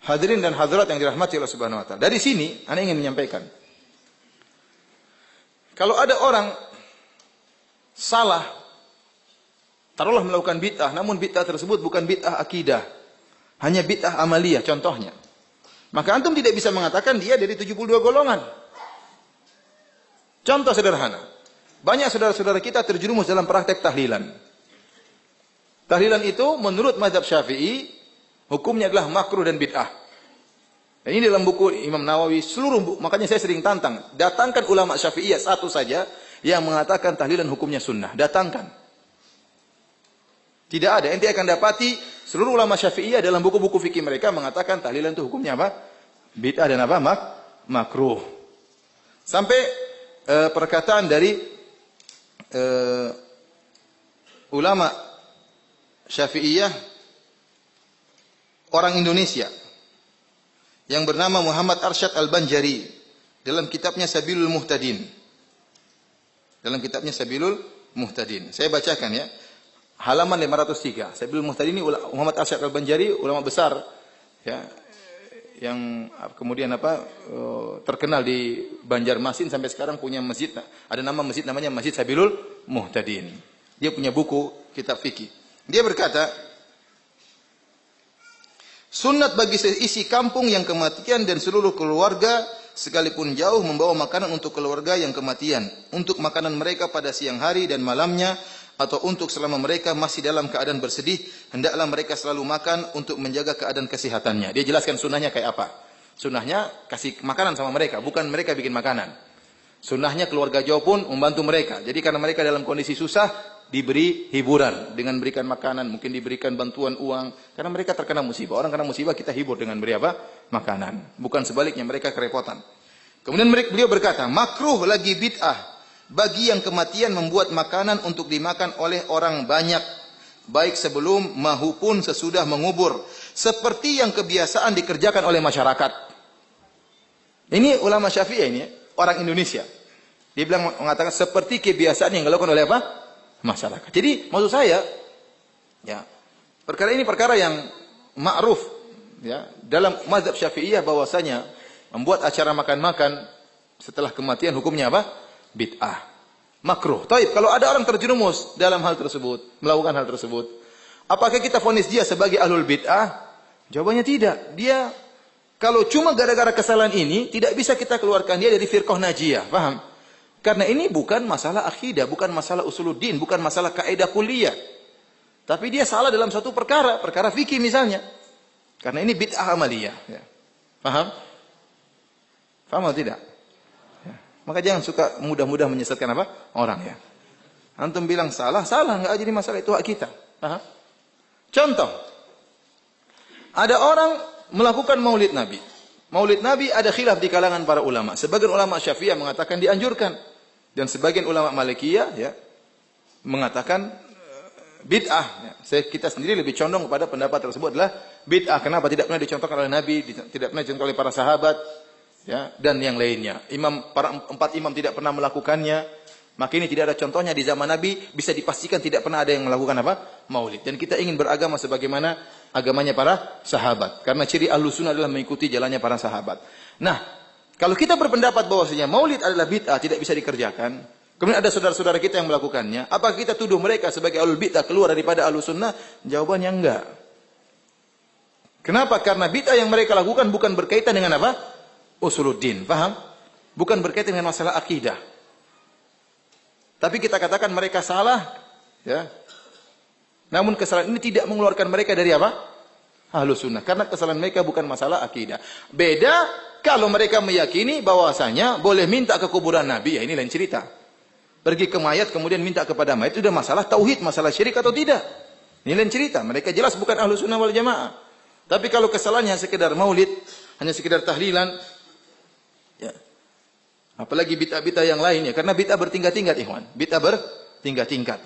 Hadirin dan hadirat yang dirahmati Allah Subhanahu wa taala. Dari sini ana ingin menyampaikan. Kalau ada orang salah, taruhlah melakukan bid'ah, namun bid'ah tersebut bukan bid'ah akidah, hanya bid'ah amaliyah contohnya. Maka antum tidak bisa mengatakan dia dari 72 golongan. Contoh sederhana. Banyak saudara-saudara kita terjerumus dalam praktek tahlilan. Tahlilan itu menurut mazhab Syafi'i hukumnya adalah makruh dan bid'ah. Dan ini dalam buku Imam Nawawi seluruh buku, makanya saya sering tantang, datangkan ulama Syafi'iyah satu saja yang mengatakan tahlilan hukumnya sunnah, datangkan. Tidak ada, ente akan dapati seluruh ulama Syafi'iyah dalam buku-buku fikih mereka mengatakan tahlilan itu hukumnya apa? Bid'ah dan apa? Makruh. Sampai perkataan dari ulama Syafi'iyah orang Indonesia yang bernama Muhammad Arsyad Al-Banjari dalam kitabnya Sabilul Muhtadin. Dalam kitabnya Sabilul Muhtadin. Saya bacakan ya. Halaman 503. Sabilul Muhtadin ini Muhammad Arsyad Al-Banjari, ulama besar ya, yang kemudian terkenal di Banjarmasin sampai sekarang punya masjid. Ada nama masjid namanya Masjid Sabilul Muhtadin. Dia punya buku kitab fikih. Dia berkata, sunat bagi seisi kampung yang kematian dan seluruh keluarga sekalipun jauh membawa makanan untuk keluarga yang kematian, untuk makanan mereka pada siang hari dan malamnya, atau untuk selama mereka masih dalam keadaan bersedih, hendaklah mereka selalu makan untuk menjaga keadaan kesehatannya. Dia jelaskan sunnahnya kayak apa. Sunnahnya kasih makanan sama mereka, bukan mereka bikin makanan. Sunnahnya keluarga jauh pun membantu mereka. Jadi karena mereka dalam kondisi susah, diberi hiburan dengan berikan makanan, mungkin diberikan bantuan uang karena mereka terkena musibah. Orang kena musibah kita hibur dengan beri apa? Makanan. Bukan sebaliknya mereka kerepotan. Kemudian beliau berkata, makruh lagi bid'ah bagi yang kematian membuat makanan untuk dimakan oleh orang banyak, baik sebelum maupun sesudah mengubur, seperti yang kebiasaan dikerjakan oleh masyarakat. Ini ulama Syafi'iyah ini, orang Indonesia. Dia mengatakan seperti kebiasaan yang dilakukan oleh apa? Masyarakat. Jadi maksud saya, ya, perkara ini perkara yang ma'ruf, ya, dalam mazhab Syafi'iyah bahwasanya membuat acara makan-makan setelah kematian hukumnya apa? Bid'ah, makruh. Taib, kalau ada orang terjerumus dalam hal tersebut, melakukan hal tersebut, apakah kita vonis dia sebagai ahlul bid'ah? Jawabannya tidak. Dia kalau cuma gara-gara kesalahan ini tidak bisa kita keluarkan dia dari firqah najiyah, paham? Karena ini bukan masalah akidah, bukan masalah usuluddin, bukan masalah kaidah kuliah. Tapi dia salah dalam satu perkara, perkara fikih misalnya. Karena ini bid'ah amaliyah. Ya. Paham? Paham atau tidak? Ya. Maka jangan suka mudah-mudah menyesatkan apa? Orang ya. Antum bilang salah, enggak jadi masalah, itu hak kita. Paham? Contoh. Ada orang melakukan maulid Nabi. Maulid Nabi ada khilaf di kalangan para ulama. Sebagian ulama Syafi'iyah mengatakan dianjurkan. Dan sebagian ulama Malikiyah ya, mengatakan bid'ah. Ya. Kita sendiri lebih condong kepada pendapat tersebut adalah bid'ah. Kenapa? Tidak pernah dicontohkan oleh Nabi, tidak pernah dicontohkan oleh para sahabat, ya, dan yang lainnya. Para empat imam tidak pernah melakukannya. Maka ini tidak ada contohnya di zaman Nabi, bisa dipastikan tidak pernah ada yang melakukan apa? Maulid. Dan kita ingin beragama sebagaimana agamanya para sahabat. Karena ciri Ahlus Sunnah adalah mengikuti jalannya para sahabat. Nah, kalau kita berpendapat bahwasanya maulid adalah bid'ah, tidak bisa dikerjakan, kemudian ada saudara-saudara kita yang melakukannya, apakah kita tuduh mereka sebagai ahlul bid'ah keluar daripada Ahlus Sunnah? Jawabannya enggak. Kenapa? Karena bid'ah yang mereka lakukan bukan berkaitan dengan apa? Usuluddin, paham? Bukan berkaitan dengan masalah akidah. Tapi kita katakan mereka salah, ya. Namun kesalahan ini tidak mengeluarkan mereka dari apa? Ahlus Sunnah. Karena kesalahan mereka bukan masalah akidah. Beda kalau mereka meyakini bahwasanya boleh minta ke kuburan Nabi, ya ini lain cerita. Pergi ke mayat kemudian minta kepada mayat, itu sudah masalah tauhid, masalah syirik atau tidak. Ini lain cerita. Mereka jelas bukan Ahlus Sunnah wal Jamaah. Tapi kalau kesalahannya sekedar maulid, hanya sekedar tahlilan, ya. Apalagi bid'ah-bid'ah yang lainnya, karena bid'ah bertingkat-tingkat, ikhwan. Bid'ah bertingkat-tingkat.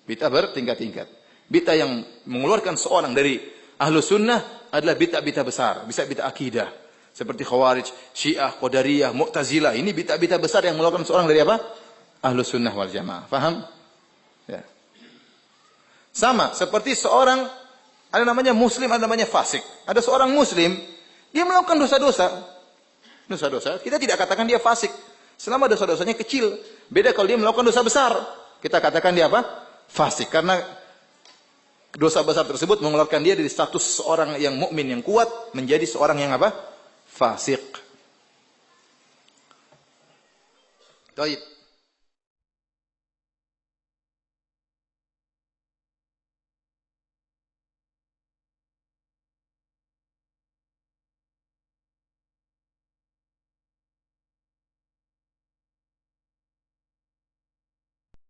Bid'ah bertingkat-tingkat. Bid'ah yang mengeluarkan seorang dari Ahlus Sunnah adalah bid'ah-bid'ah besar, bisa bid'ah akidah. Seperti Khawarij, Syiah, Qadariyah, Mu'tazilah. Ini bid'ah-bid'ah besar yang mengeluarkan seorang dari apa? Ahlus Sunnah wal Jamaah. Faham? Ya. Sama seperti seorang Ada namanya muslim, ada namanya fasik. Ada seorang muslim, dia melakukan dosa-dosa. Dosa-dosa, kita tidak katakan dia fasik. Selama dosa-dosanya kecil. Beda kalau dia melakukan dosa besar. Kita katakan dia apa? Fasik. Karena dosa besar tersebut mengeluarkan dia dari status seorang yang mukmin yang kuat menjadi seorang yang apa? Fasik. Baik.